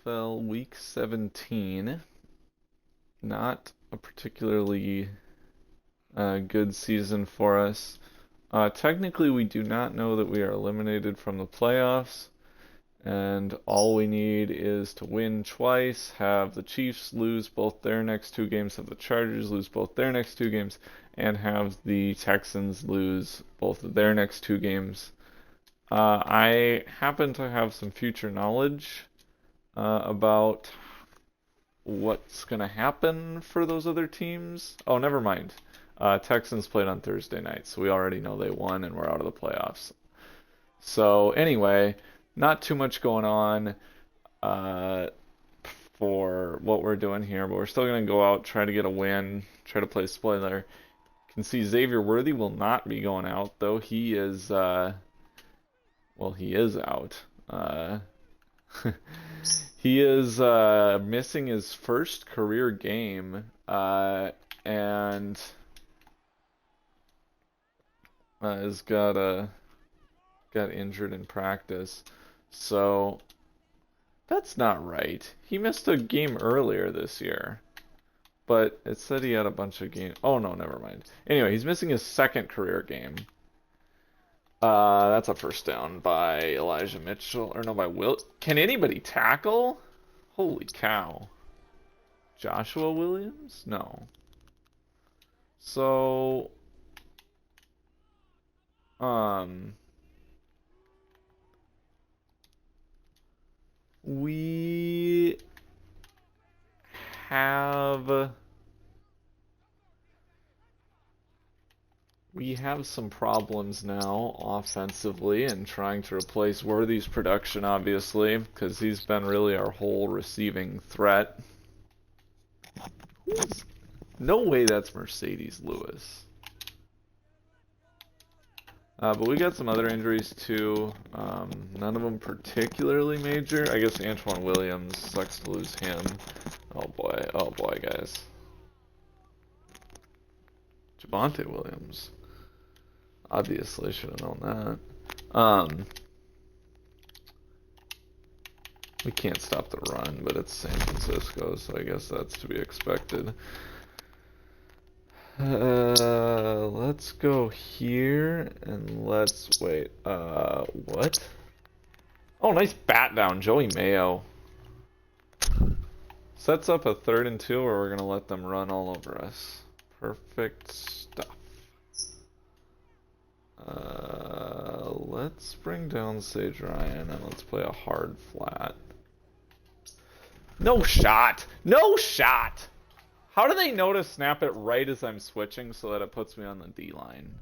CFL Week 17. Not a particularly good season for us. Technically, we do not know that we are eliminated from the playoffs, and all we need is to win twice, have the Chiefs lose both their next two games, have the Chargers lose both their next two games, and have the Texans lose both of their next two games. I happen to have some future knowledge about what's going to happen for those other teams. Oh, never mind. Texans played on Thursday night, so we already know they won and we're out of the playoffs. So anyway, not too much going on for what we're doing here, but we're still going to go out, try to get a win, try to play spoiler. You can see Xavier Worthy will not be going out, though he is, well, he is out. He is missing his first career game and has got injured in practice. So that's not right. He missed a game earlier this year, but it said he had a bunch of games. Oh no, never mind. Anyway, he's missing his second career game. That's a first down by Elijah Mitchell. Or no, by Will. Can anybody tackle? Holy cow. Joshua Williams? No. So, we have some problems now offensively and trying to replace Worthy's production, obviously, because he's been really our whole receiving threat. No way that's Mercedes Lewis. But we got some other injuries too. None of them particularly major. I guess Antoine Williams, sucks to lose him. Oh boy, guys. Javonte Williams. Obviously, should have known that. We can't stop the run, but it's San Francisco, so I guess that's to be expected. Let's go here, and let's wait. What? Oh, nice bat down, Joey Mayo. Sets up a 3rd and 2, or we're gonna let them run all over us. Perfect stuff. Let's bring down Sage Ryan and let's play a hard flat. No shot! No shot! How do they know to snap it right as I'm switching so that it puts me on the D line?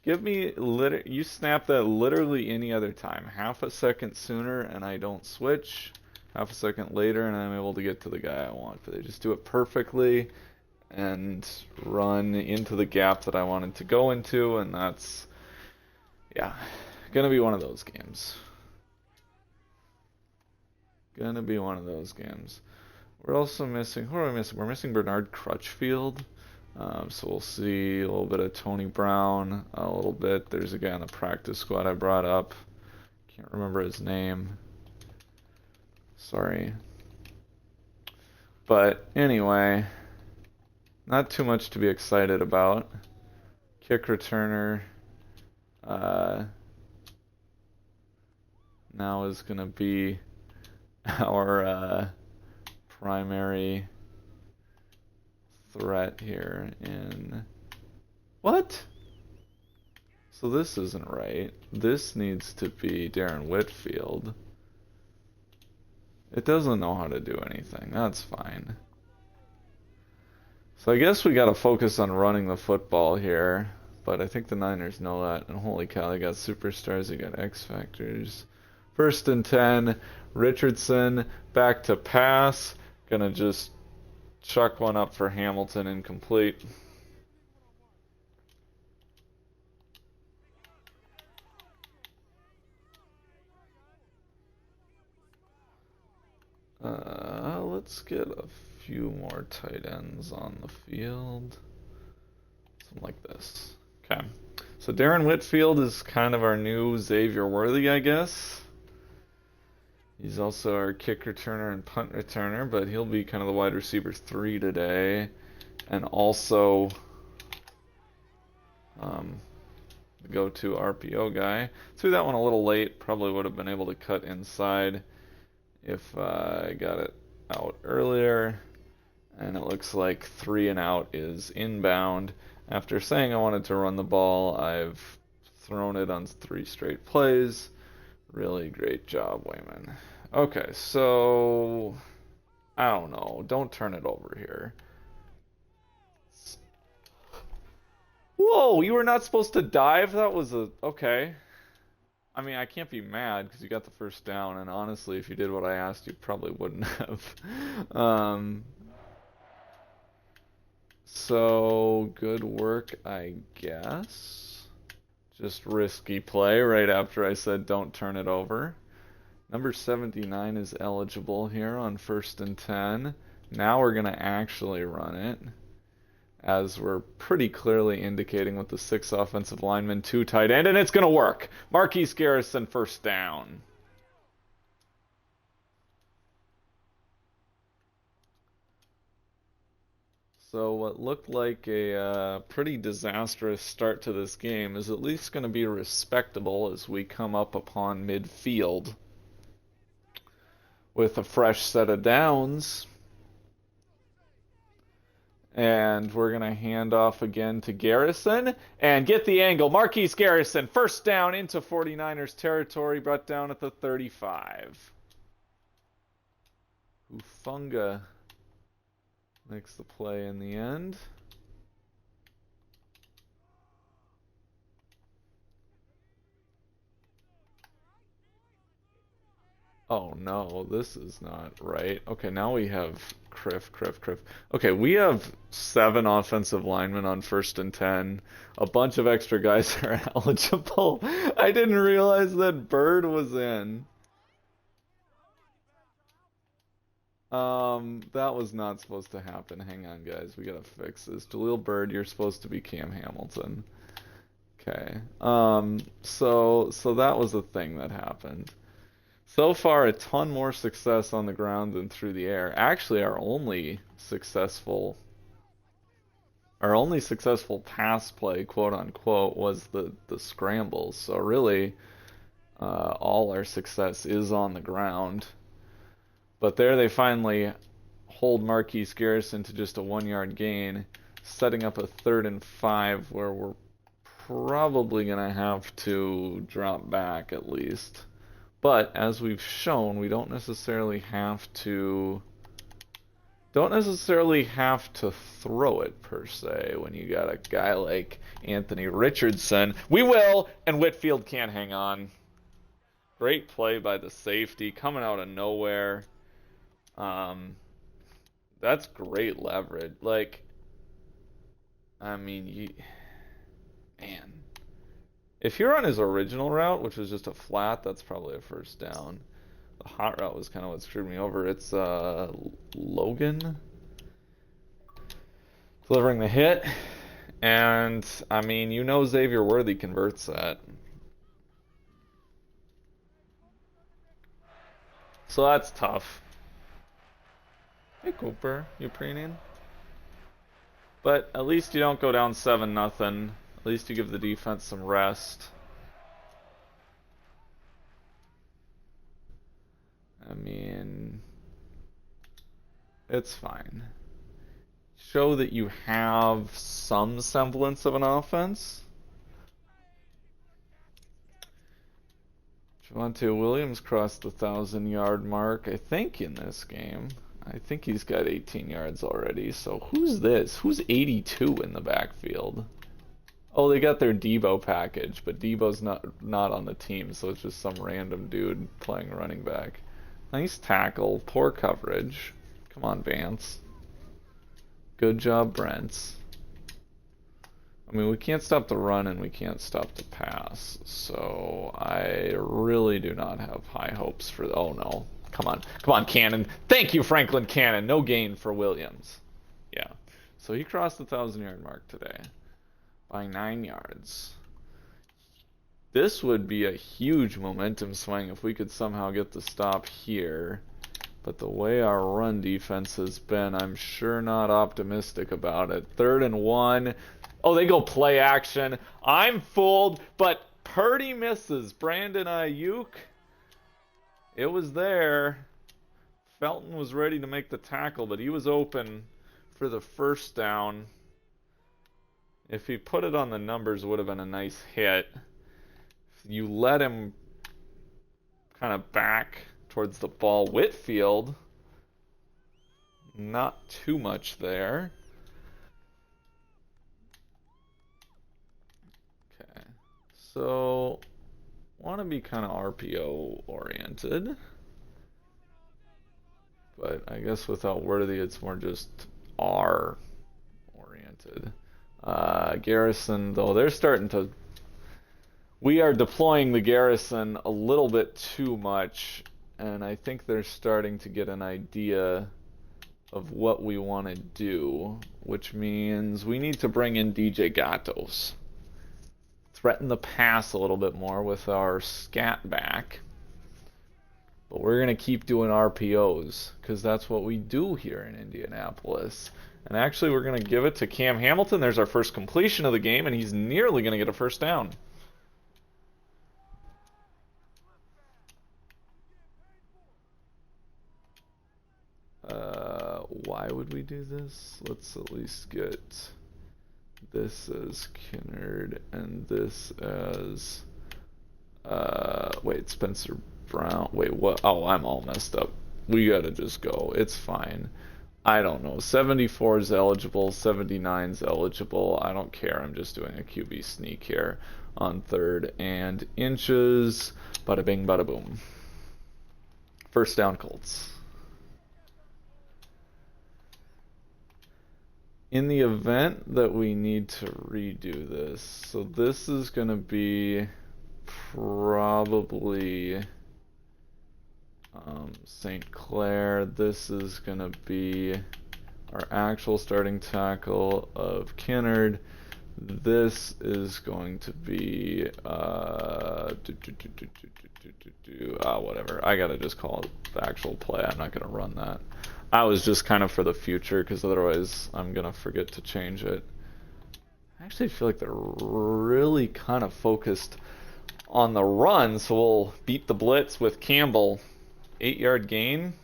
Give me you snap that literally any other time. Half a second sooner and I don't switch. Half a second later and I'm able to get to the guy I want. But they just do it perfectly and run into the gap that I wanted to go into, and that's, yeah, gonna be one of those games. Gonna be one of those games. We're also missing, who are we missing? We're missing Bernard Crutchfield. So we'll see a little bit of Tony Brown, a little bit. There's a guy on the practice squad I brought up. Can't remember his name. Sorry. But anyway, not too much to be excited about. Kick returner now is going to be our primary threat here in... What? So this isn't right. This needs to be Darren Whitfield. It doesn't know how to do anything. That's fine. So I guess we gotta focus on running the football here, but I think the Niners know that. And holy cow, they got superstars, they got X Factors. 1st and 10, Richardson back to pass. Gonna just chuck one up for Hamilton, incomplete. Let's get a few more tight ends on the field. Something like this. Okay. So Darren Whitfield is kind of our new Xavier Worthy, I guess. He's also our kick returner and punt returner, but he'll be kind of the wide receiver 3 today. And also the go-to RPO guy. Threw that one a little late. Probably would have been able to cut inside if I got it out earlier. And it looks like 3 and out is inbound. After saying I wanted to run the ball, I've thrown it on 3 straight plays. Really great job, Wayman. Okay, so I don't know. Don't turn it over here. Whoa, you were not supposed to dive? That was a... Okay. I mean, I can't be mad because you got the first down, and honestly, if you did what I asked, you probably wouldn't have. So, good work, I guess. Just risky play right after I said don't turn it over. Number 79 is eligible here on 1st and 10. Now we're going to actually run it, as we're pretty clearly indicating with the 6 offensive linemen, 2 tight end, and it's going to work. Marquise Garrison, first down. So what looked like a pretty disastrous start to this game is at least going to be respectable as we come up upon midfield with a fresh set of downs. And we're going to hand off again to Garrison and get the angle. Marquise Garrison, first down into 49ers territory, brought down at the 35. Ufunga makes the play in the end. Oh no, this is not right. Okay, now we have Criff. Okay, we have 7 offensive linemen on 1st and 10. A bunch of extra guys are eligible. I didn't realize that Bird was in. That was not supposed to happen. Hang on, guys. We gotta fix this. Jaleel Bird, you're supposed to be Cam Hamilton. Okay. So that was the thing that happened. So far, a ton more success on the ground than through the air. Actually, our only successful pass play, quote unquote, was the scrambles. So really, all our success is on the ground. But there they finally hold Marquise Garrison to just a 1-yard gain, setting up a 3rd and 5 where we're probably gonna have to drop back at least. But as we've shown, we don't necessarily have to throw it per se when you got a guy like Anthony Richardson. We will, and Whitfield can't hang on. Great play by the safety coming out of nowhere. That's great leverage. Like, I mean, man. If you're on his original route, which was just a flat, that's probably a first down. The hot route was kind of what screwed me over. It's Logan delivering the hit. And, I mean, you know Xavier Worthy converts that. So that's tough. Hey, Cooper, Ukrainian. But at least you don't go down 7-0. At least you give the defense some rest. I mean, it's fine. Show that you have some semblance of an offense. Javonte Williams crossed the 1,000-yard mark, I think, in this game. I think he's got 18 yards already. So who's this? Who's 82 in the backfield? Oh, they got their Debo package, but Debo's not on the team, so it's just some random dude playing running back. Nice tackle, poor coverage. Come on, Vance. Good job, Brents. I mean, we can't stop the run and we can't stop the pass, so I really do not have high hopes for... Oh, no. Come on, Cannon. Thank you, Franklin Cannon. No gain for Williams. Yeah. So he crossed the 1,000-yard mark today by 9 yards. This would be a huge momentum swing if we could somehow get the stop here. But the way our run defense has been, I'm sure not optimistic about it. 3rd and 1. Oh, they go play action. I'm fooled, but Purdy misses. Brandon Ayuk. It was there. Felton was ready to make the tackle, but he was open for the first down. If he put it on the numbers, it would have been a nice hit. If you let him kind of back towards the ball. Whitfield, not too much there. Okay, so want to be kind of RPO oriented, but I guess without Worthy, it's more just R oriented. Garrison, though, they're starting to. We are deploying the Garrison a little bit too much, and I think they're starting to get an idea of what we want to do, which means we need to bring in DJ Gatos. Threaten the pass a little bit more with our scat back. But we're going to keep doing RPOs, because that's what we do here in Indianapolis. And actually, we're going to give it to Cam Hamilton. There's our first completion of the game, and he's nearly going to get a first down. Why would we do this? Let's at least get this as Kinnard and this as wait, Spencer Brown. Wait, what? Oh, I'm all messed up. We gotta just go. It's fine. I don't know. 74 is eligible, 79 is eligible. I don't care. I'm just doing a QB sneak here on 3rd and inches. Bada bing, bada boom. First down, Colts. In the event that we need to redo this, so this is going to be probably St. Clair. This is going to be our actual starting tackle of Kinnard. This is going to be whatever. I gotta just call it the actual play. I'm not gonna run that. I was just kind of for the future, because otherwise I'm gonna forget to change it. I actually feel like they're really kind of focused on the run, so we'll beat the blitz with Campbell. 8-yard gain.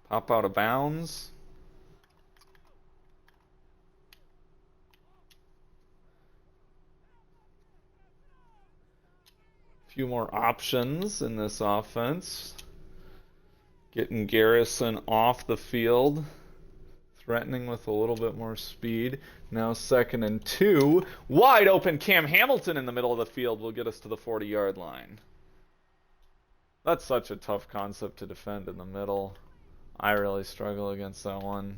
Pop out of bounds. Few more options in this offense. Getting Garrison off the field. Threatening with a little bit more speed. Now 2nd and 2. Wide open Cam Hamilton in the middle of the field will get us to the 40-yard line. That's such a tough concept to defend in the middle. I really struggle against that one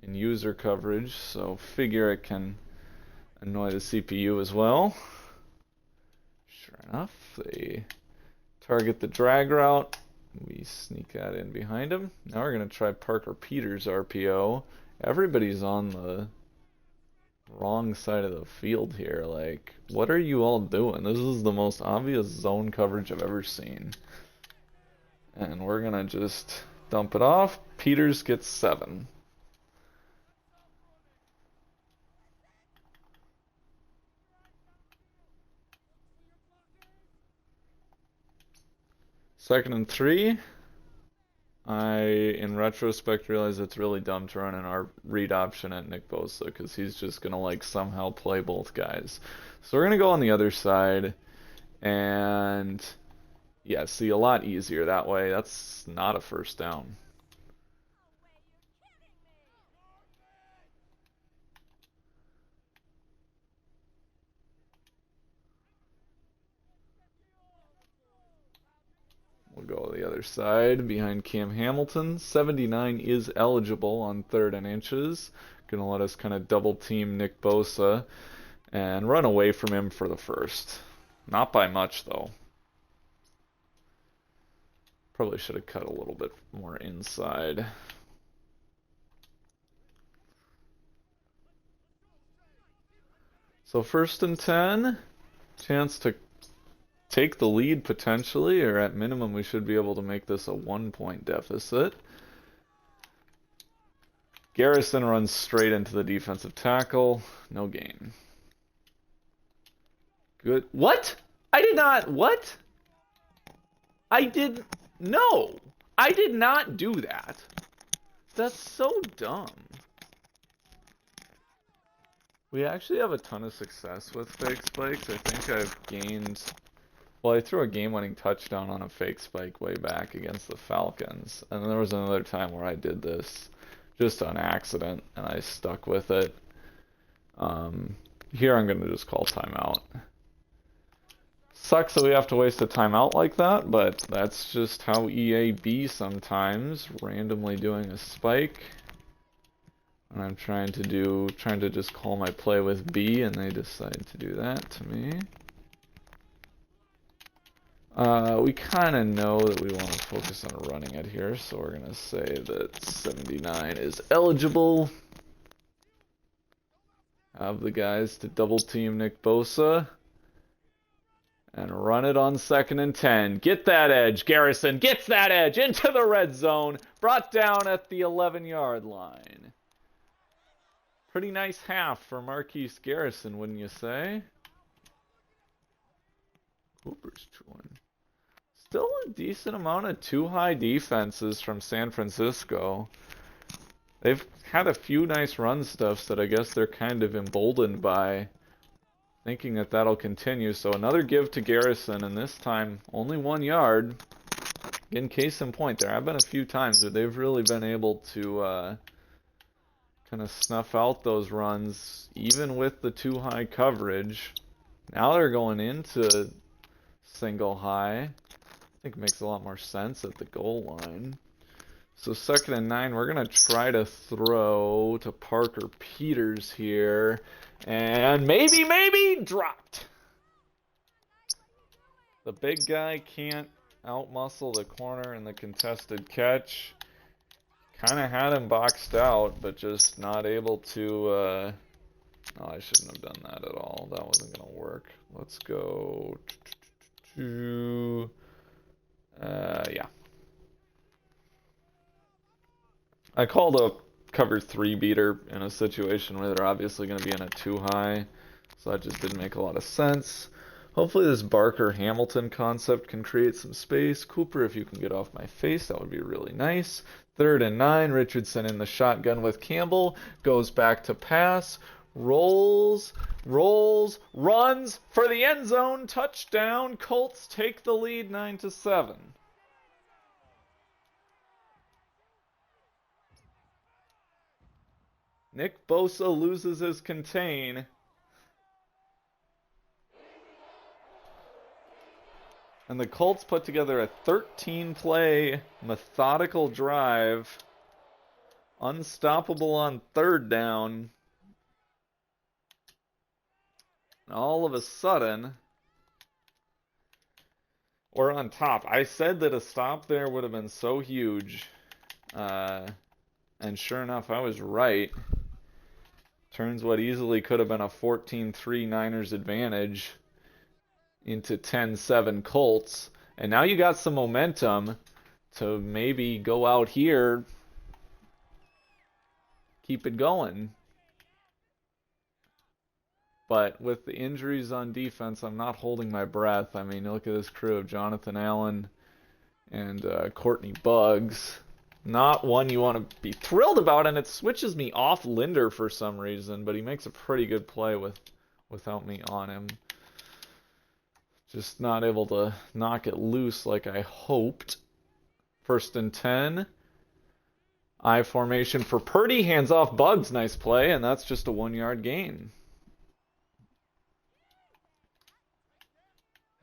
in user coverage, so figure it can annoy the CPU as well. Sure enough, they target the drag route. We sneak that in behind him. Now we're going to try Parker Peters RPO. Everybody's on the wrong side of the field here. Like, what are you all doing? This is the most obvious zone coverage I've ever seen. And we're going to just dump it off. Peters gets 7. Second and 3. I, in retrospect, realize it's really dumb to run in our read option at Nick Bosa, because he's just going to, like, somehow play both guys. So we're going to go on the other side, and yeah, see, a lot easier that way. That's not a first down. We'll go the other side behind Cam Hamilton. 79 is eligible on 3rd and inches. Gonna let us kind of double team Nick Bosa and run away from him for the first. Not by much, though. Probably should have cut a little bit more inside. So 1st and 10. chance to take the lead potentially, or at minimum we should be able to make this a 1-point deficit. Garrison runs straight into the defensive tackle. No gain. Good. What? I did not. What? I did. No. I did not do that. That's so dumb. We actually have a ton of success with fake spikes. I think I've gained... Well, I threw a game-winning touchdown on a fake spike way back against the Falcons. And then there was another time where I did this just on accident, and I stuck with it. Here I'm going to just call timeout. Sucks that we have to waste a timeout like that, but that's just how EA be sometimes, randomly doing a spike. And I'm trying to just call my play with B, and they decide to do that to me. We kind of know that we want to focus on running it here, so we're going to say that 79 is eligible. Have the guys to double team Nick Bosa. And run it on 2nd and 10. Get that edge. Garrison gets that edge into the red zone. Brought down at the 11-yard line. Pretty nice half for Marquise Garrison, wouldn't you say? Cooper's chewing. Still a decent amount of too-high defenses from San Francisco. They've had a few nice run stuffs that I guess they're kind of emboldened by, thinking that that'll continue. So another give to Garrison, and this time only 1 yard. In case in point, there have been a few times where they've really been able to kind of snuff out those runs, even with the too high coverage. Now they're going into single high. I think it makes a lot more sense at the goal line. So 2nd and 9, we're going to try to throw to Parker Peters here. And maybe dropped. The big guy can't outmuscle the corner in the contested catch. Kind of had him boxed out, but just not able to... Oh, I shouldn't have done that at all. That wasn't going to work. Let's go to... yeah. I called a cover 3 beater in a situation where they're obviously going to be in a too high, so that just didn't make a lot of sense. Hopefully this Barker-Hamilton concept can create some space. Cooper, if you can get off my face, that would be really nice. 3rd and 9, Richardson in the shotgun with Campbell, goes back to pass, rolls, runs for the end zone, touchdown. Colts take the lead 9-7. Nick Bosa loses his contain. And the Colts put together a 13-play methodical drive. Unstoppable on 3rd down. And all of a sudden, we're on top. I said that a stop there would have been so huge. And sure enough, I was right. Turns what easily could have been a 14-3 Niners advantage into 10-7 Colts. And now you got some momentum to maybe go out here, keep it going. But with the injuries on defense, I'm not holding my breath. I mean, look at this crew of Jonathan Allen and Courtney Buggs. Not one you want to be thrilled about, and it switches me off Linder for some reason, but he makes a pretty good play without me on him. Just not able to knock it loose like I hoped. 1st and 10. I formation for Purdy, hands off Buggs, nice play, and that's just a 1-yard gain.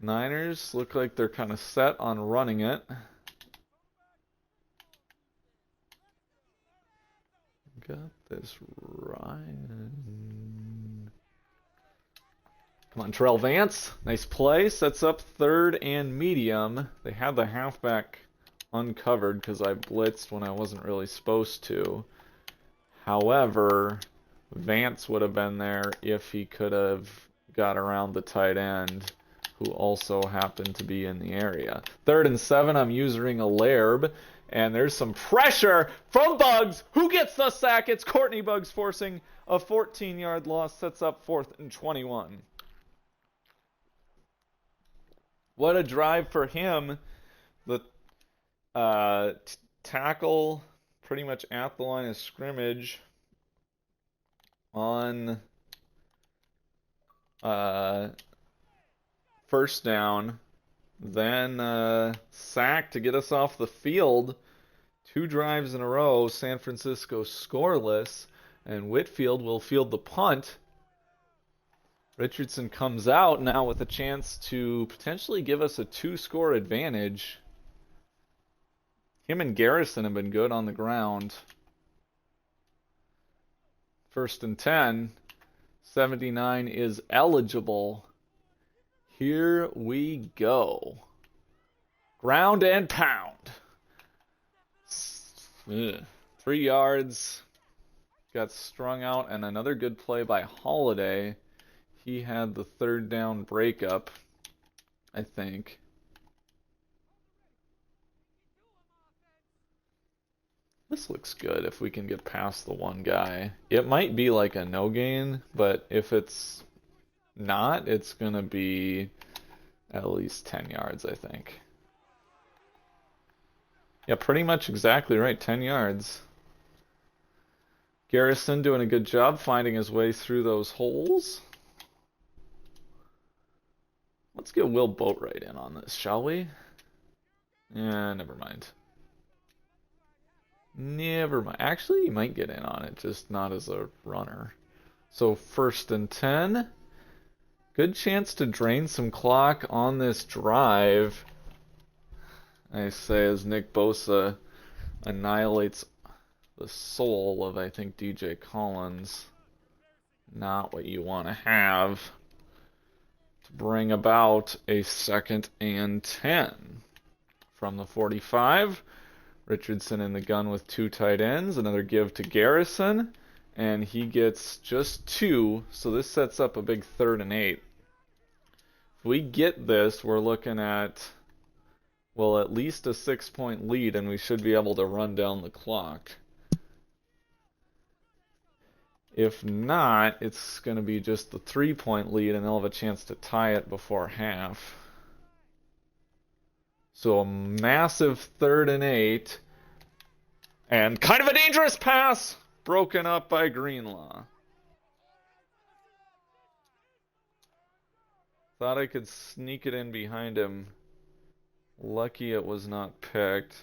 Niners look like they're kind of set on running it. Got this, Ryan. Come on, Terrell Vance. Nice play. Sets up 3rd and medium. They had the halfback uncovered because I blitzed when I wasn't really supposed to. However, Vance would have been there if he could have got around the tight end, who also happened to be in the area. 3rd and 7, I'm using a Lairb, and there's some pressure from Buggs. Who gets the sack? It's Courtney Buggs forcing a 14-yard loss, sets up 4th and 21. What a drive for him. The tackle pretty much at the line of scrimmage on first down, then sack to get us off the field. 2 drives in a row, San Francisco scoreless, and Whitfield will field the punt. Richardson comes out now with a chance to potentially give us a 2-score advantage. Him and Garrison have been good on the ground. 1st and 10. 79 is eligible. Here we go. Ground and pound. 3 yards. Got strung out, and another good play by Holiday. He had the 3rd down breakup, I think. This looks good if we can get past the one guy. It might be like a no gain, but if it's not, it's going to be at least 10 yards, I think. Yeah, pretty much exactly right, 10 yards. Garrison doing a good job finding his way through those holes. Let's get Will Boatwright in on this, shall we? Yeah, never mind. Never mind. Actually, he might get in on it, just not as a runner. So 1st and 10. Good chance to drain some clock on this drive. I say as Nick Bosa annihilates the soul of, I think, DJ Collins. Not what you want to have to bring about a 2nd and 10. From the 45, Richardson in the gun with 2 tight ends. Another give to Garrison, and he gets just 2, so this sets up a big 3rd and 8. If we get this, we're looking at, well, at least a 6-point lead, and we should be able to run down the clock. If not, it's going to be just the 3-point lead, and they'll have a chance to tie it before half. So a massive 3rd and 8. And kind of a dangerous pass, broken up by Greenlaw. Thought I could sneak it in behind him. Lucky it was not picked.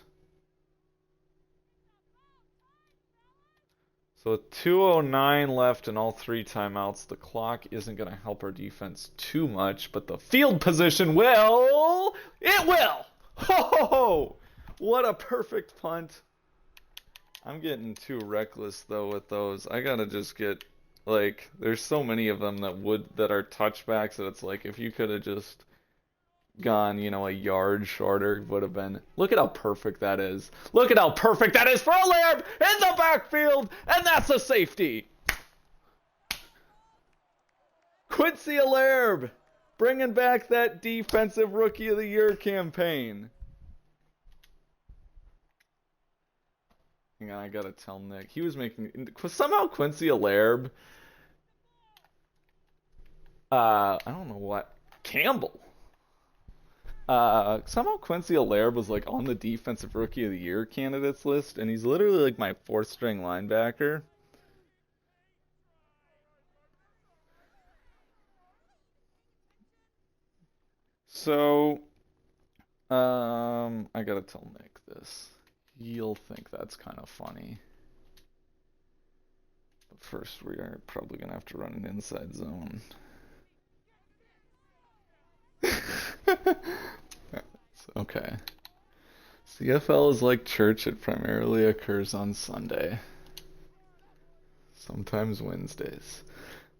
So 2:09 left in all 3 timeouts. The clock isn't going to help our defense too much, but the field position will. It will! Ho! What a perfect punt. I'm getting too reckless though with those. I gotta just get, like, there's so many of them that are touchbacks that it's like if you could have just gone, you know, a yard shorter, would have been. Look at how perfect that is. Look at how perfect that is for a Lairb in the backfield, and that's a safety. Quincy Lairb bringing back that defensive rookie of the year campaign. Hang on, I gotta tell Nick. He was making somehow Quincy Lairb. I don't know what Campbell. Somehow Quincy Lairb was like on the defensive rookie of the year candidates list, and he's literally like my 4th string linebacker. So, I gotta tell Nick this. He'll think that's kind of funny. But first, we are probably gonna have to run an inside zone. Okay. CFL is like church, it primarily occurs on Sunday. Sometimes Wednesdays.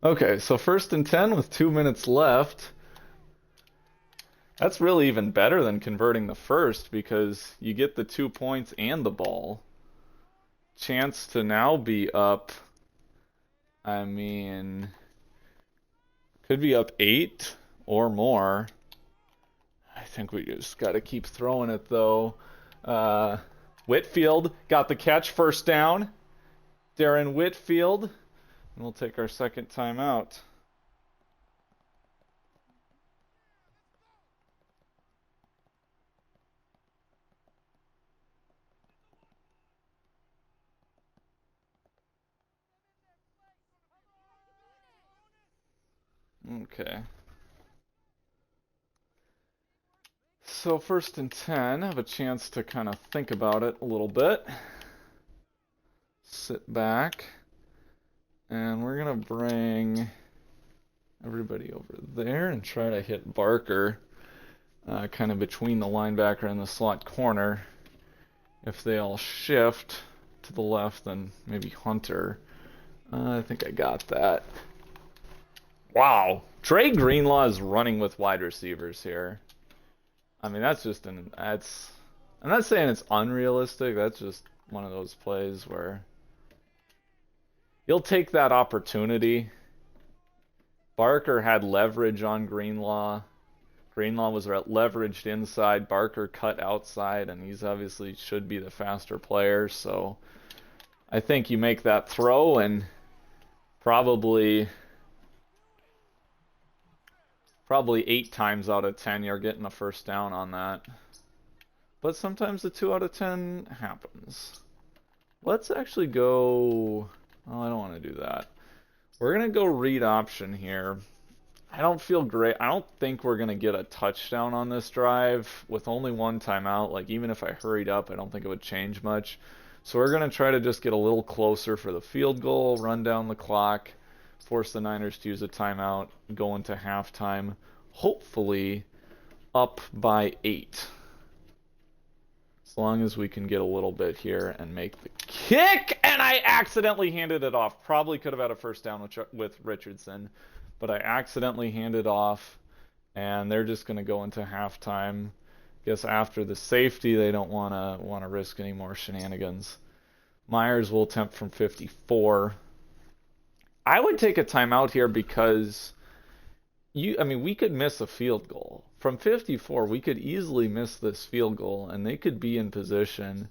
Okay, so 1st and 10 with 2 minutes left. That's really even better than converting the first because you get the 2 points and the ball. Chance to now be up, I mean, Could be up 8 or more. I think we just got to keep throwing it, though. Whitfield got the catch, first down. Darren Whitfield. And we'll take our second timeout. Okay. So 1st and 10, have a chance to kind of think about it a little bit. Sit back. And we're going to bring everybody over there and try to hit Barker kind of between the linebacker and the slot corner. If they all shift to the left, then maybe Hunter. I think I got that. Wow. Trey Greenlaw is running with wide receivers here. I mean, that's just I'm not saying it's unrealistic. That's just one of those plays where you'll take that opportunity. Barker had leverage on Greenlaw. Greenlaw was leveraged inside. Barker cut outside, and he's obviously should be the faster player. So I think you make that throw, and probably 8 times out of 10 you're getting a first down on that. But sometimes the 2 out of 10 happens. Let's actually go... Oh, I don't want to do that. We're going to go read option here. I don't feel great. I don't think we're going to get a touchdown on this drive with only 1 timeout. Like, even if I hurried up, I don't think it would change much. So we're going to try to just get a little closer for the field goal, run down the clock, force the Niners to use a timeout, go into halftime, hopefully up by 8. As long as we can get a little bit here and make the kick, and I accidentally handed it off. Probably could have had a first down with Richardson, but I accidentally handed off, and they're just going to go into halftime. Guess after the safety, they don't want to risk any more shenanigans. Myers will attempt from 54. I would take a timeout here because we could miss a field goal. From 54, we could easily miss this field goal, and they could be in position.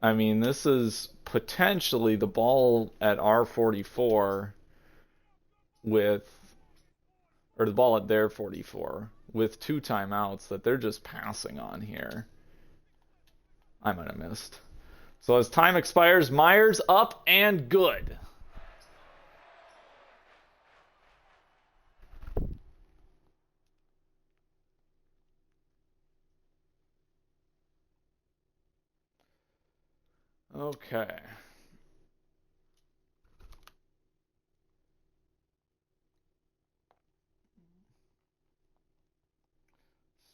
I mean, this is potentially the ball at our 44 or the ball at their 44 with 2 timeouts that they're just passing on here. I might have missed. So as time expires, Myers up and good. Okay.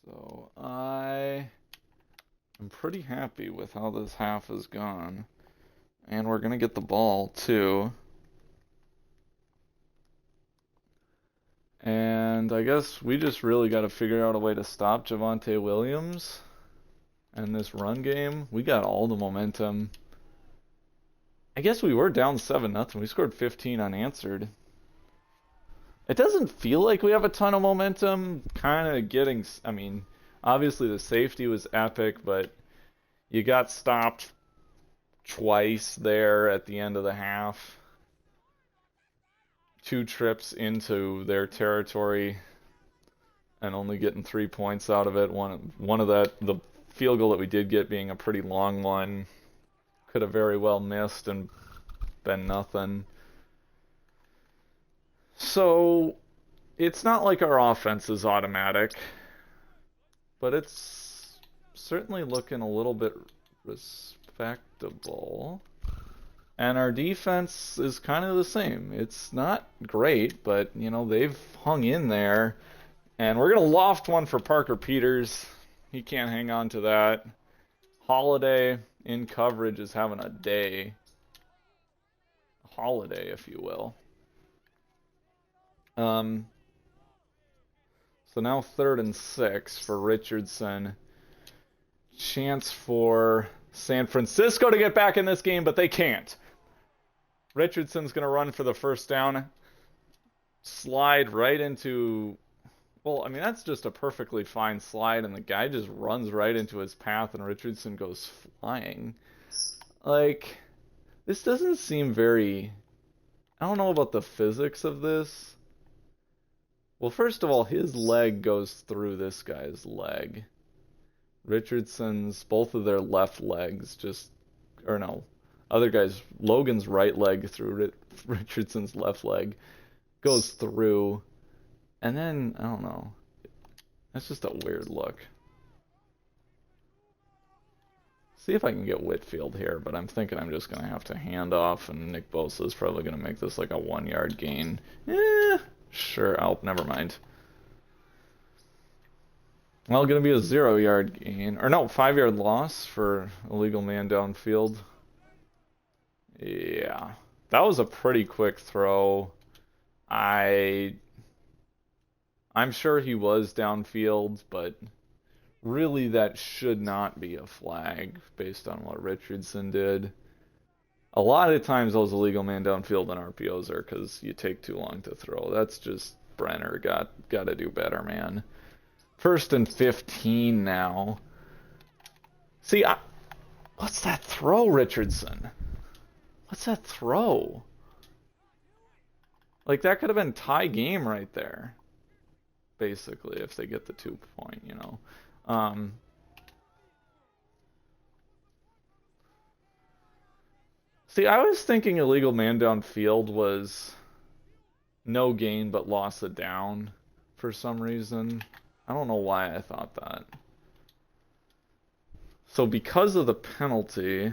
So I am pretty happy with how this half has gone. And we're going to get the ball, too. And I guess we just really got to figure out a way to stop Javonte Williams and this run game. We got all the momentum. I guess we were down 7-0. We scored 15 unanswered. It doesn't feel like we have a ton of momentum. Obviously the safety was epic, but you got stopped twice there at the end of the half. 2 trips into their territory and only getting 3 points out of it. One of the field goal that we did get being a pretty long one. Could have very well missed and been nothing. So it's not like our offense is automatic, but it's certainly looking a little bit respectable. And our defense is kind of the same. It's not great, but, they've hung in there. And we're going to loft one for Parker Peters. He can't hang on to that. Holiday in coverage is having a day. A holiday, if you will. So now 3rd and 6 for Richardson. Chance for San Francisco to get back in this game, but they can't. Richardson's going to run for the first down. slide right into... Well, I mean, that's just a perfectly fine slide, and the guy just runs right into his path, and Richardson goes flying. Like, this doesn't seem very... I don't know about the physics of this. Well, first of all, his leg goes through this guy's leg. Richardson's, both of their left legs just... Or no, other guy's, Logan's right leg through Richardson's left leg goes through, and then, I don't know. That's just a weird look. See if I can get Whitfield here, but I'm thinking I'm just going to have to hand off, and Nick Bosa is probably going to make this like a 1-yard gain. Sure, never mind. Well, going to be a 0-yard gain. Or no, 5-yard loss for illegal man downfield. Yeah. That was a pretty quick throw. I'm sure he was downfield, but really that should not be a flag based on what Richardson did. A lot of times those illegal man downfield and RPOs are because you take too long to throw. That's just Brenner got to do better, man. 1st and 15 now. See, what's that throw, Richardson? What's that throw? Like, that could have been tie game right there. Basically, if they get the 2-point, you know. See, I was thinking illegal man downfield was no gain but loss of down for some reason. I don't know why I thought that. So because of the penalty,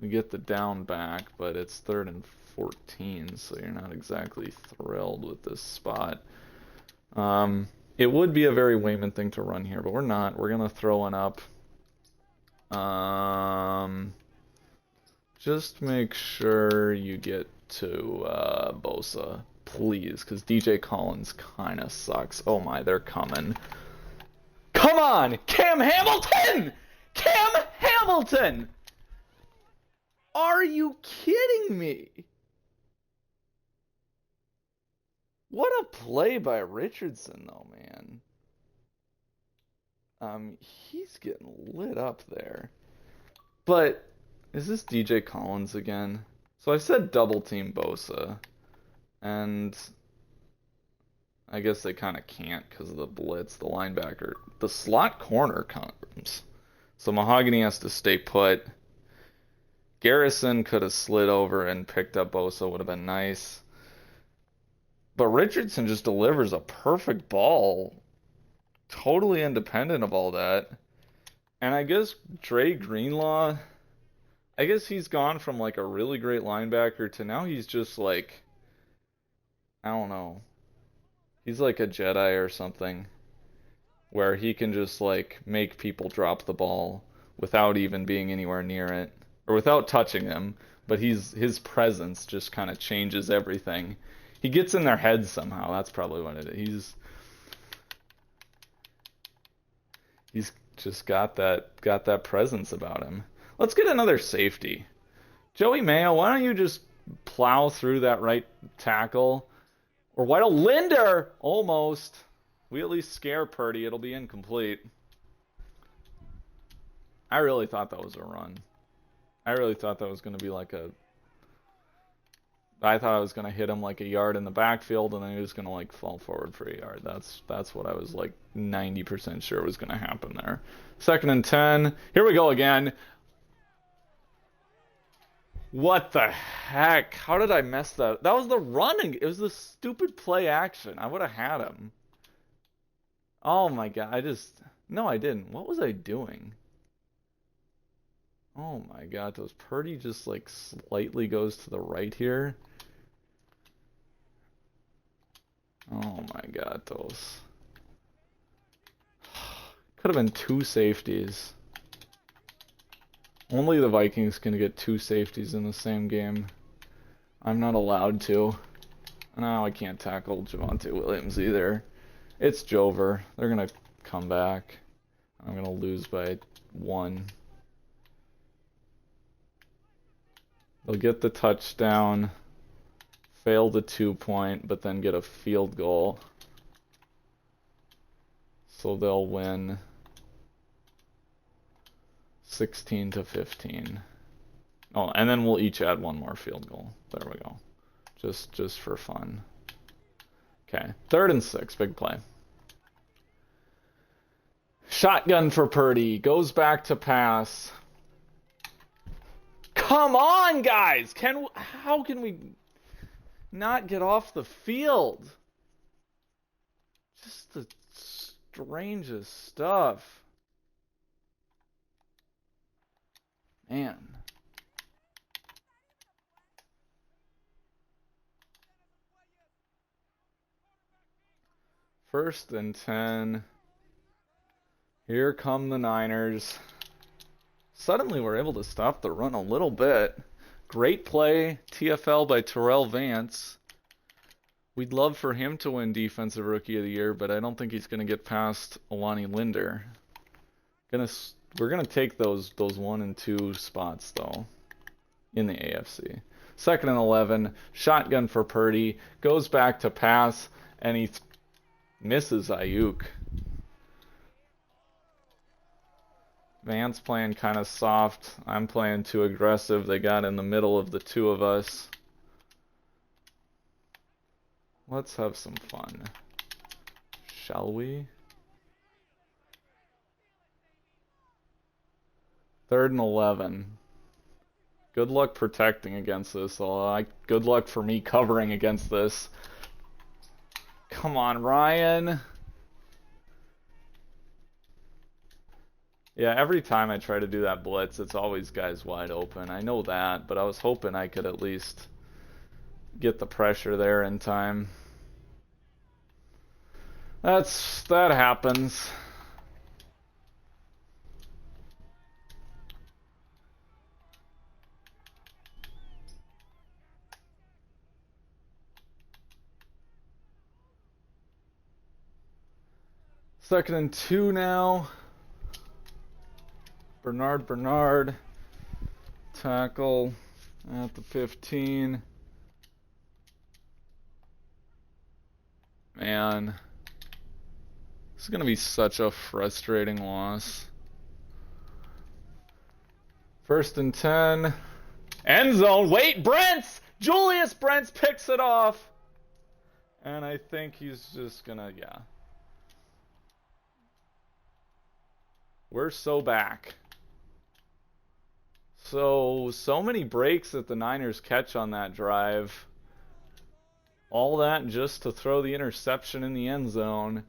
we get the down back, but it's 3rd and 14, so you're not exactly thrilled with this spot. It would be a very Wayman thing to run here, but we're not. We're going to throw one up. Just make sure you get to Bosa, please, because DJ Collins kind of sucks. Oh my, they're coming. Come on! Cam Hamilton! Cam Hamilton! Are you kidding me? What a play by Richardson, though, man. He's getting lit up there. But, is this DJ Collins again? So I said double team Bosa. And I guess they kind of can't because of the blitz, the linebacker. The slot corner comes. So Mahogany has to stay put. Garrison could have slid over and picked up Bosa, would have been nice. But Richardson just delivers a perfect ball, totally independent of all that. And I guess Dre Greenlaw, I guess he's gone from like a really great linebacker to now he's just like, I don't know. He's like a Jedi or something, where he can just like make people drop the ball without even being anywhere near it, or without touching them. But his presence just kind of changes everything. He gets in their heads somehow. That's probably what it is. He's just got that presence about him. Let's get another safety. Joey Mayo, why don't you just plow through that right tackle? Or why don't Linder? Almost. We at least scare Purdy. It'll be incomplete. I really thought that was a run. I really thought that was going to be like a... I thought I was going to hit him like a yard in the backfield, and then he was going to like fall forward for a yard. That's what I was like 90% sure was going to happen there. 2nd and 10. Here we go again. What the heck? How did I mess that? That was the running. It was the stupid play action. I would have had him. Oh my God. No, I didn't. What was I doing? Oh my God. Does Purdy just like slightly goes to the right here? Oh my God, those. Could have been 2 safeties. Only the Vikings can get 2 safeties in the same game. I'm not allowed to. No, I can't tackle Javonte Williams either. It's Jover. They're going to come back. I'm going to lose by 1. They'll get the touchdown. fail the 2-point, but then get a field goal. So they'll win 16-15. Oh, and then we'll each add one more field goal. There we go. Just for fun. Okay, 3rd and 6, big play. Shotgun for Purdy, goes back to pass. Come on, guys! How can we not get off the field? Just the strangest stuff. Man. First and 10. Here come the Niners. Suddenly we're able to stop the run a little bit. Great play, TFL by Terrell Vance. We'd love for him to win Defensive Rookie of the Year, but I don't think he's going to get past Alani Linder. We're going to take those 1 and 2 spots, though, in the AFC. 2nd and 11, shotgun for Purdy. Goes back to pass, and he misses Ayuk. Vance playing kind of soft. I'm playing too aggressive. They got in the middle of the two of us. Let's have some fun. Shall we? 3rd and 11. Good luck protecting against this. Good luck for me covering against this. Come on, Ryan. Yeah, every time I try to do that blitz, it's always guys wide open. I know that, but I was hoping I could at least get the pressure there in time. That happens. Second and 2 now. Bernard. Tackle at the 15. Man. This is going to be such a frustrating loss. 1st and 10. End zone. Wait, Brents! Julius Brents picks it off. And I think he's just going to, yeah. We're so back. So many breaks that the Niners catch on that drive. All that just to throw the interception in the end zone.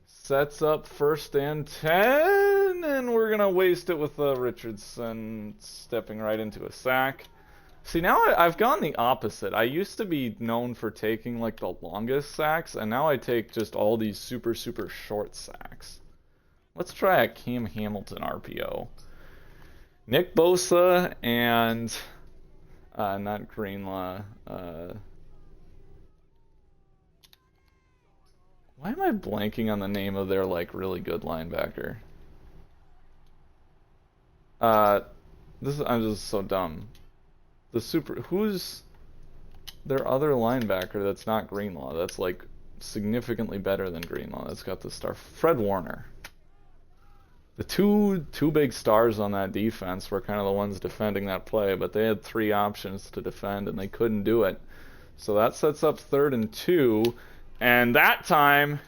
Sets up 1st and 10, and we're going to waste it with Richardson stepping right into a sack. See, now I've gone the opposite. I used to be known for taking like the longest sacks, and now I take just all these super short sacks. Let's try a Cam Hamilton RPO. Nick Bosa and not Greenlaw. Why am I blanking on the name of their like really good linebacker? I'm just so dumb. Who's their other linebacker that's not Greenlaw? That's like significantly better than Greenlaw. That's got the star. Fred Warner. The two big stars on that defense were kind of the ones defending that play, but they had 3 options to defend and they couldn't do it. So that sets up 3rd and 2, and that time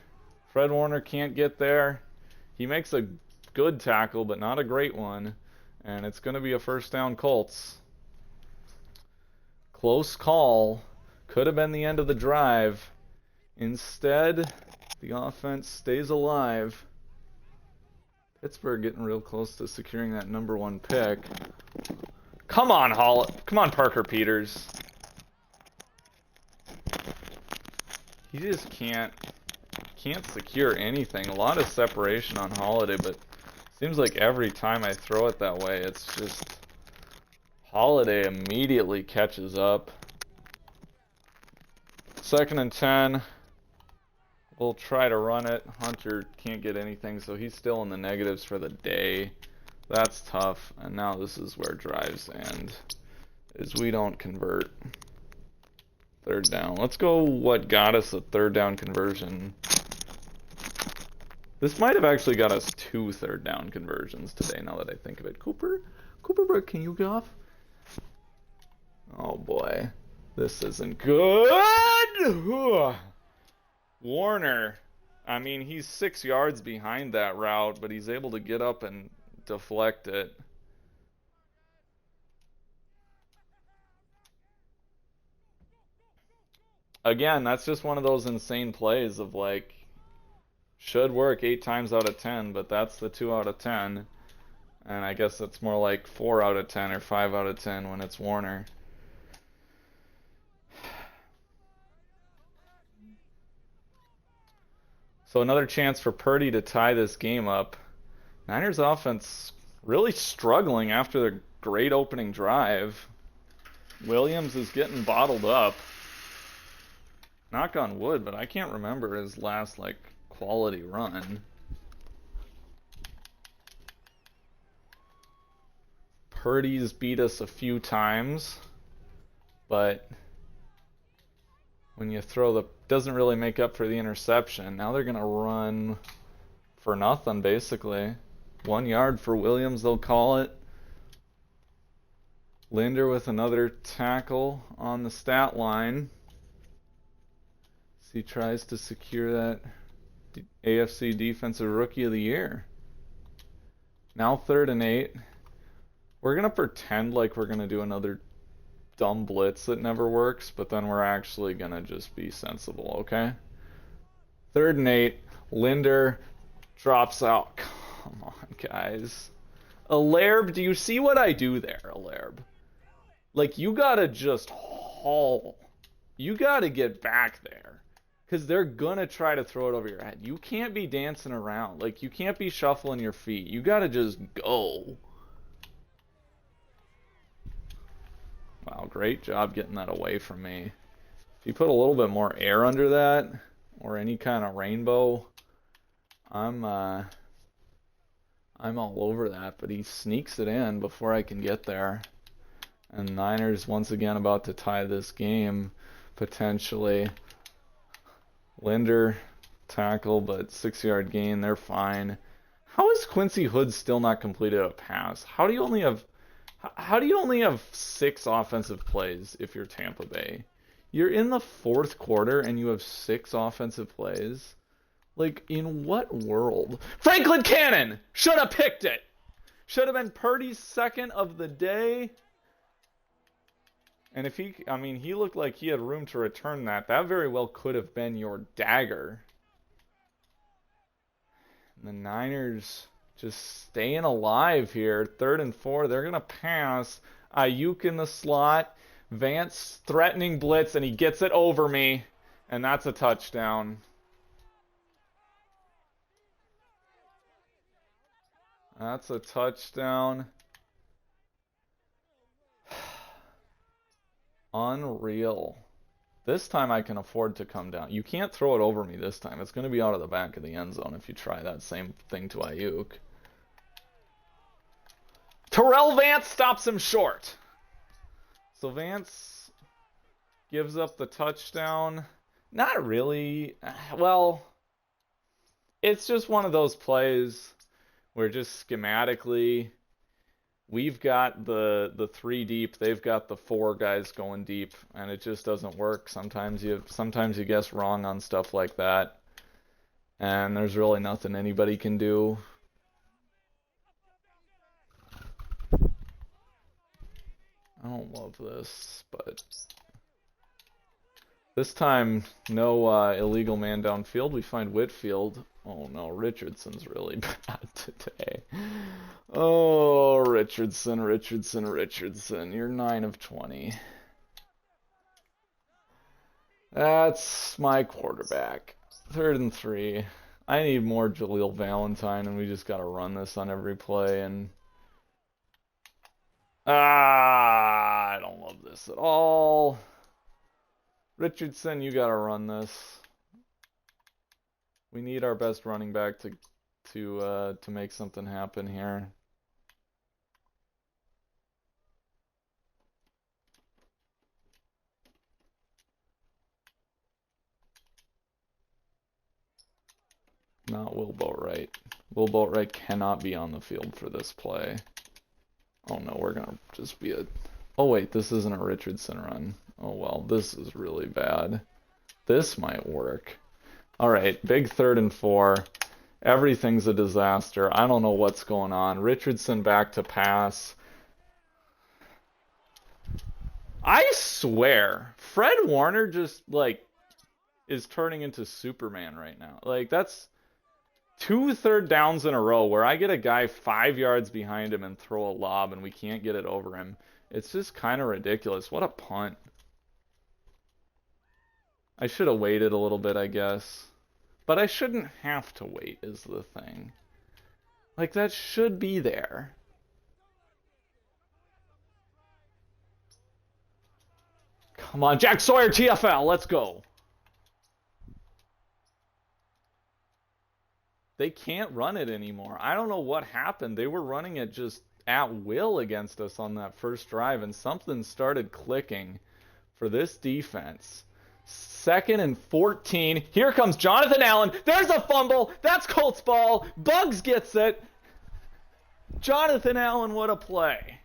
Fred Warner can't get there. He makes a good tackle, but not a great one, and it's going to be a 1st down Colts. Close call. Could have been the end of the drive. Instead, the offense stays alive. Pittsburgh getting real close to securing that number 1 pick. Come on, Come on, Parker Peters. He just can't secure anything. A lot of separation on Holiday, but seems like every time I throw it that way, it's just Holiday immediately catches up. 2nd and 10. We'll try to run it. Hunter can't get anything, so he's still in the negatives for the day. That's tough. And now this is where drives end, is we don't convert. Third down. Let's go what got us a third down conversion. This might have actually got us 2 third down conversions today, now that I think of it. Cooper, bro, can you get off? Oh boy. This isn't good! Warner. I mean, he's 6 yards behind that route, but he's able to get up and deflect it. Again, that's just one of those insane plays of like, should work 8 times out of 10, but that's the 2 out of 10. And I guess it's more like 4 out of 10 or 5 out of 10 when it's Warner. So another chance for Purdy to tie this game up. Niners offense really struggling after their great opening drive. Williams is getting bottled up. Knock on wood, but I can't remember his last, like, quality run. Purdy's beat us a few times, but when you throw the... doesn't really make up for the interception. Now they're going to run for nothing, basically. 1 yard for Williams, they'll call it. Linder with another tackle on the stat line. He tries to secure that AFC Defensive Rookie of the Year. Now 3rd and 8. We're going to pretend like we're going to do another dumb blitz that never works, but then we're actually going to just be sensible, okay? 3rd and 8. Linder drops out. Come on, guys. Alerb, do you see what I do there, Alerb? Like, you got to just haul. You got to get back there. Because they're going to try to throw it over your head. You can't be dancing around. Like, you can't be shuffling your feet. You got to just go. Wow, great job getting that away from me. If you put a little bit more air under that, or any kind of rainbow, I'm all over that. But he sneaks it in before I can get there. And Niners once again about to tie this game, potentially. Linder tackle, but 6-yard gain, they're fine. How is Quincy Hood still not completed a pass? How do you only have 6 offensive plays if you're Tampa Bay? You're in the 4th quarter and you have 6 offensive plays? Like, in what world? Franklin Cannon should have picked it. Should have been Purdy's 2nd of the day. And if he looked like he had room to return that. That very well could have been your dagger. And the Niners just staying alive here. 3rd and 4. They're going to pass. Ayuk in the slot. Vance threatening blitz, and he gets it over me. And that's a touchdown. That's a touchdown. Unreal. This time I can afford to come down. You can't throw it over me this time. It's going to be out of the back of the end zone if you try that same thing to Ayuk. Terrell Vance stops him short. So Vance gives up the touchdown. Not really. Well, it's just one of those plays where just schematically... we've got the 3 deep, they've got the 4 guys going deep, and it just doesn't work. Sometimes you guess wrong on stuff like that, and there's really nothing anybody can do. I don't love this, but this time no illegal man downfield. We find Whitfield. Oh no, Richardson's really bad today. Oh, Richardson, you're 9 of 20. That's my quarterback. 3rd and 3. I need more Jaleel Valentine, and we just got to run this on every play. And I don't love this at all. Richardson, you got to run this. We need our best running back to make something happen here. not Will Boatwright. Will Boatwright cannot be on the field for this play. Oh no, we're gonna just be a... Oh wait, this isn't a Richardson run. Oh well, this is really bad. This might work. Alright, big 3rd and 4. Everything's a disaster. I don't know what's going on. Richardson back to pass. I swear, Fred Warner just, like, is turning into Superman right now. Like, that's 2 3rd downs in a row where I get a guy 5 yards behind him and throw a lob and we can't get it over him. It's just kind of ridiculous. What a punt. I should have waited a little bit, I guess. But I shouldn't have to wait, is the thing. Like, that should be there. Come on, Jack Sawyer, TFL, let's go. They can't run it anymore. I don't know what happened. They were running it just at will against us on that first drive, and something started clicking for this defense. 2nd and 14. Here comes Jonathan Allen. There's a fumble. That's Colts ball. Bugs gets it. Jonathan Allen, what a play.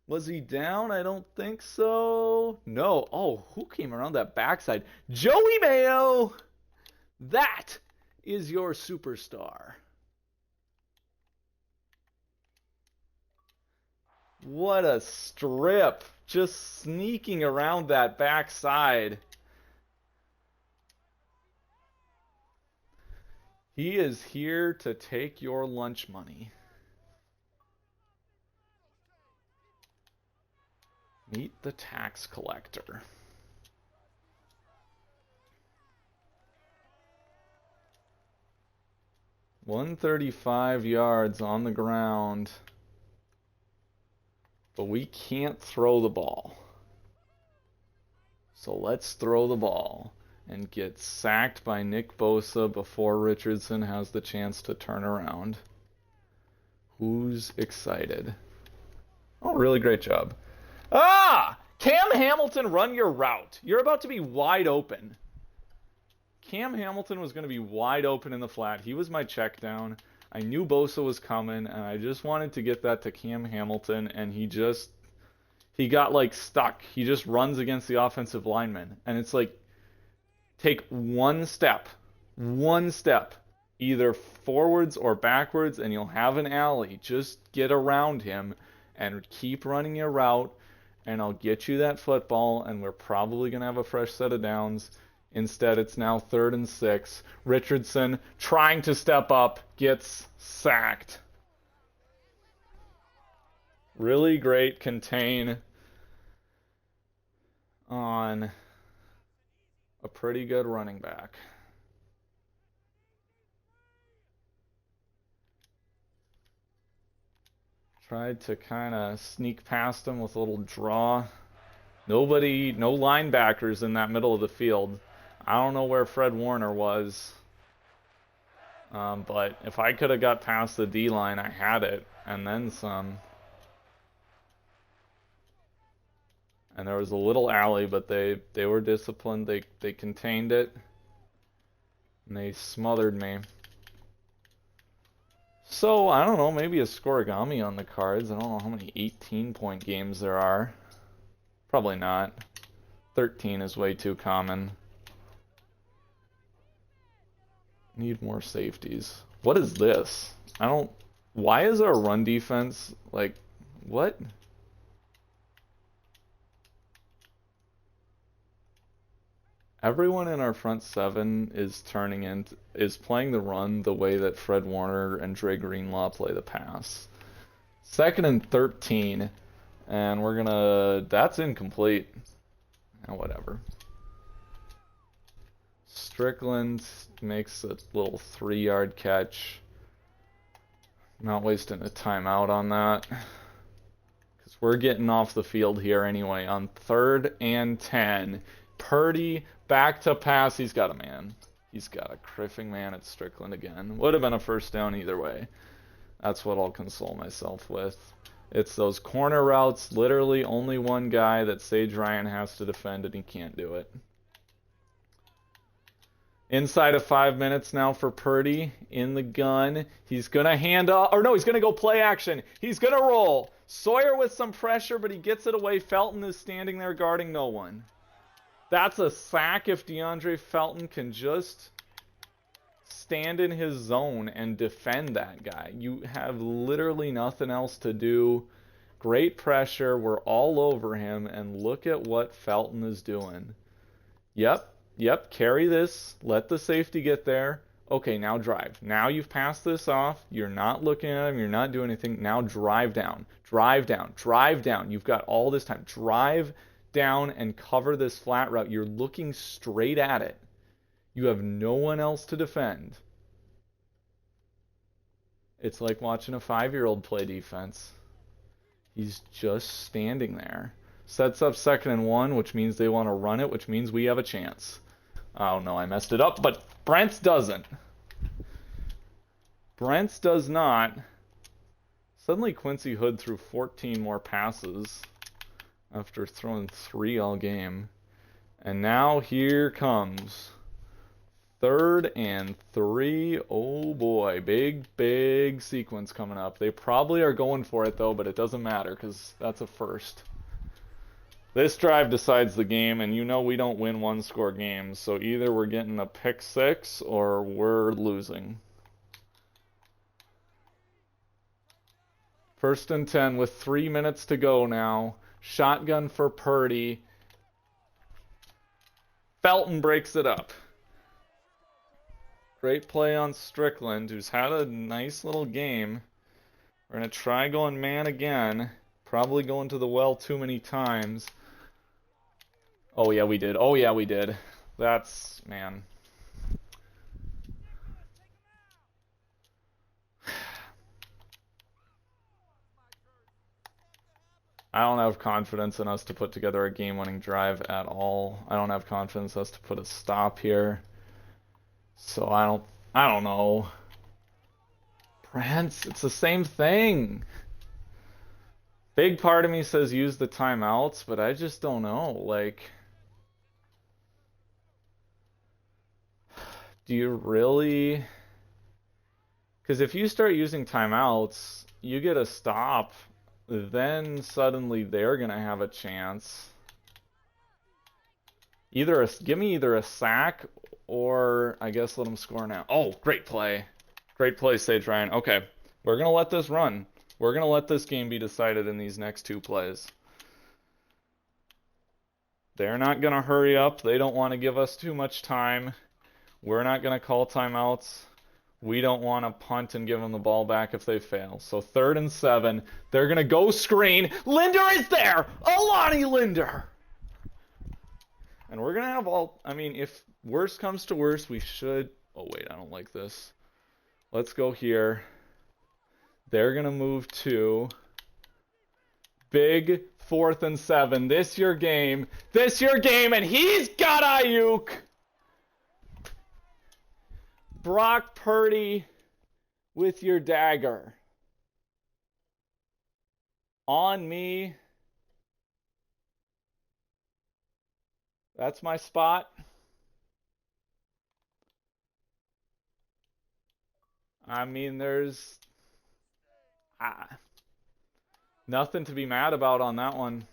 Was he down? I don't think so. No. Oh, who came around that backside? Joey Mayo. That is your superstar. What a strip. Just sneaking around that backside. He is here to take your lunch money. Meet the tax collector. $135 yards on the ground. But we can't throw the ball. So let's throw the ball and get sacked by Nick Bosa before Richardson has the chance to turn around. Who's excited? Oh, really great job. Ah! Cam Hamilton, run your route. You're about to be wide open. Cam Hamilton was going to be wide open in the flat. He was my check down. I knew Bosa was coming, and I just wanted to get that to Cam Hamilton, and he got, like, stuck. He just runs against the offensive lineman. And it's like, take one step, either forwards or backwards, and you'll have an alley. Just get around him and keep running your route, and I'll get you that football, and we're probably going to have a fresh set of downs. Instead, it's now 3rd and 6. Richardson, trying to step up, gets sacked. Really great contain on a pretty good running back. Tried to kind of sneak past him with a little draw. No linebackers in that middle of the field. I don't know where Fred Warner was. But if I could have got past the D-line, I had it. And then some. And there was a little alley, but they were disciplined. They contained it. And they smothered me. So, I don't know, maybe a scoregami on the cards. I don't know how many 18-point games there are. Probably not. 13 is way too common. Need more safeties. What is this? Why is our run defense, like, what? Everyone in our front 7 is playing the run the way that Fred Warner and Dre Greenlaw play the pass. 2nd and 13, and that's incomplete. Oh, whatever. Strickland makes a little 3-yard catch. Not wasting a timeout on that. Because we're getting off the field here anyway on 3rd and 10. Purdy back to pass. He's got a man. He's got a criffing man at Strickland again. Would have been a first down either way. That's what I'll console myself with. It's those corner routes, literally only one guy that Sage Ryan has to defend, and he can't do it. Inside of 5 minutes now for Purdy in the gun. He's going to hand off, or no, he's going to go play action. He's going to roll. Sawyer with some pressure, but he gets it away. Felton is standing there guarding no one. That's a sack if DeAndre Felton can just stand in his zone and defend that guy. You have literally nothing else to do. Great pressure. We're all over him, and look at what Felton is doing. Yep, carry this. Let the safety get there. Okay, now drive. Now you've passed this off. You're not looking at him. You're not doing anything. Now drive down. Drive down. Drive down. You've got all this time. Drive down and cover this flat route. You're looking straight at it. You have no one else to defend. It's like watching a 5-year-old play defense. He's just standing there. Sets up 2nd and 1, which means they want to run it, which means we have a chance. Oh no, I messed it up, but Brents doesn't. Brents does not. Suddenly Quincy Hood threw 14 more passes after throwing 3 all game. And now here comes 3rd and 3. Oh boy, big sequence coming up. They probably are going for it though, but it doesn't matter because that's a first. This drive decides the game, and you know we don't win one-score games, so either we're getting a pick 6 or we're losing. 1st and 10 with 3 minutes to go now. Shotgun for Purdy. Felton breaks it up. Great play on Strickland, who's had a nice little game. We're going to try going man again. Probably going to the well too many times. Oh yeah, we did. Oh yeah, we did. That's, man. I don't have confidence in us to put together a game-winning drive at all. I don't have confidence in us to put a stop here. So I don't know. Brents, it's the same thing. Big part of me says use the timeouts, but I just don't know. Like, do you really? Because if you start using timeouts, you get a stop, then suddenly they're gonna have a chance. Give me either a sack or I guess let them score now. Oh, great play. Great play, Sage Ryan. Okay, we're gonna let this run. We're gonna let this game be decided in these next 2 plays. They're not gonna hurry up. They don't want to give us too much time. We're not gonna call timeouts. We don't want to punt and give them the ball back if they fail. So 3rd and 7. They're going to go screen. Linder is there! Alani Linder! And we're going to have all... I mean, if worst comes to worst, we should... Oh, wait, I don't like this. Let's go here. They're going to move to... Big 4th and 7. This your game. This your game, and he's got Ayuk! Brock Purdy with your dagger. On me. That's my spot. I mean, there's nothing to be mad about on that one.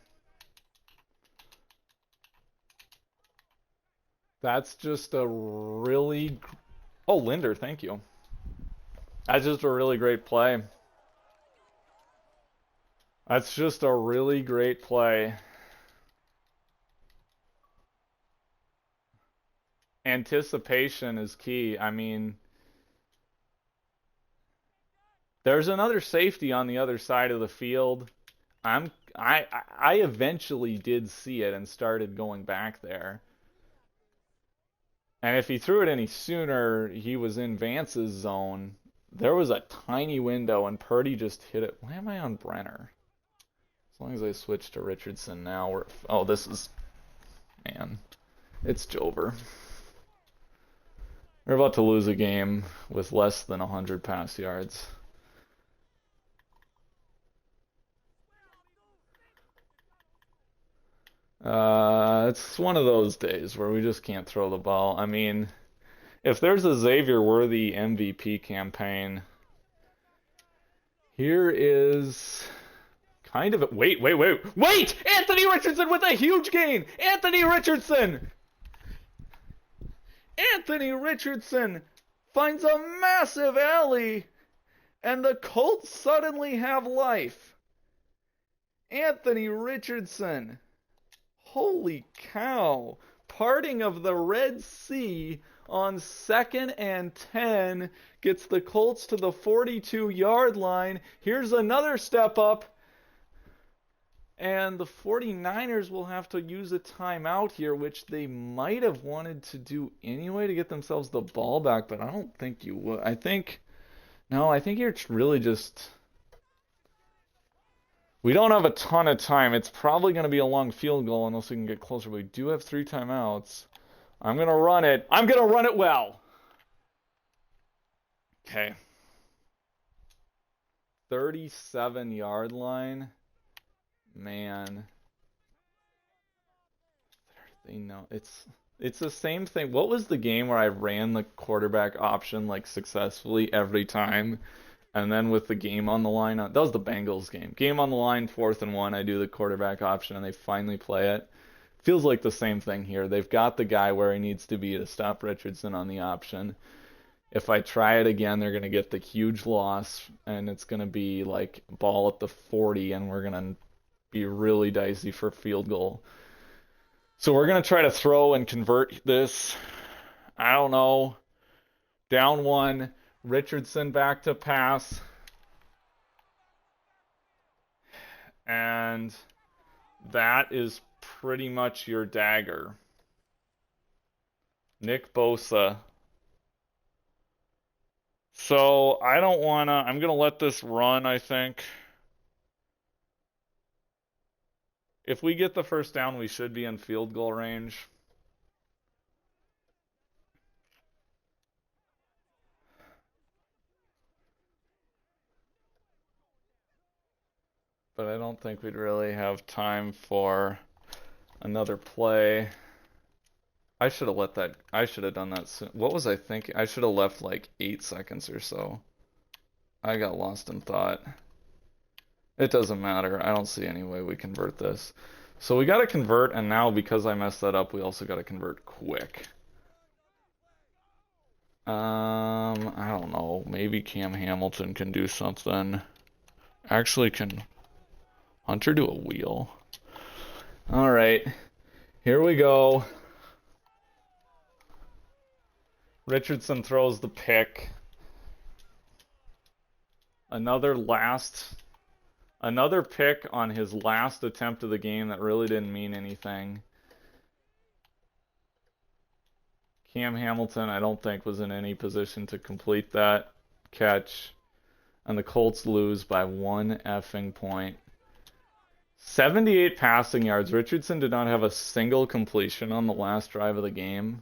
That's just a really... Oh, Linder, thank you. That's just a really great play. That's just a really great play. Anticipation is key. I mean, there's another safety on the other side of the field. I eventually did see it and started going back there. And if he threw it any sooner, he was in Vance's zone. There was a tiny window, and Purdy just hit it. Why am I on Brenner? As long as I switch to Richardson now, we're... Oh, this is... Man. It's over. We're about to lose a game with less than 100 pass yards. It's one of those days where we just can't throw the ball. I mean, If there's a Xavier Worthy MVP campaign, here is kind of a, wait! Anthony Richardson with a huge gain. Anthony Richardson finds a massive alley, and the Colts suddenly have life. Anthony Richardson. Holy cow. Parting of the Red Sea on 2nd and 10 gets the Colts to the 42-yard line. Here's another step up. And the 49ers will have to use a timeout here, which they might have wanted to do anyway to get themselves the ball back, but I don't think you would. I think you're really just... We don't have a ton of time. It's probably going to be a long field goal unless we can get closer. We do have 3 timeouts. I'm going to run it. I'm going to run it well. Okay. 37-yard line. Man. They know it's the same thing. What was the game where I ran the quarterback option like successfully every time? And then with the game on the line, that was the Bengals game. Game on the line, 4th and 1, I do the quarterback option and they finally play it. Feels like the same thing here. They've got the guy where he needs to be to stop Richardson on the option. If I try it again, they're going to get the huge loss, and it's going to be like ball at the 40, and we're going to be really dicey for field goal. So we're going to try to throw and convert this. I don't know. Down 1. Richardson back to pass. And that is pretty much your dagger. Nick Bosa. So I don't want to... I'm going to let this run, I think. If we get the first down, we should be in field goal range. But I don't think we'd really have time for another play. I should have done that soon. What was I thinking? I should have left like 8 seconds or so. I got lost in thought. It doesn't matter. I don't see any way we convert this. So we got to convert, and now because I messed that up, we also got to convert quick. I don't know. Maybe Cam Hamilton can do something. Actually, can Hunter do a wheel? All right. Here we go. Richardson throws the pick. Another pick on his last attempt of the game that really didn't mean anything. Cam Hamilton, I don't think, was in any position to complete that catch. And the Colts lose by 1 effing point. 78 passing yards. Richardson did not have a single completion on the last drive of the game.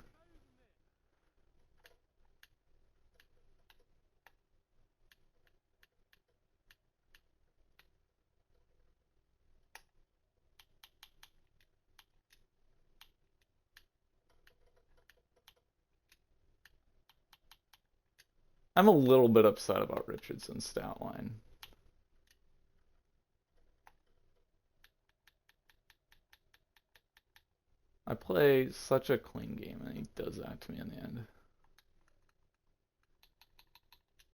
I'm a little bit upset about Richardson's stat line. I play such a clean game, and he does that to me in the end.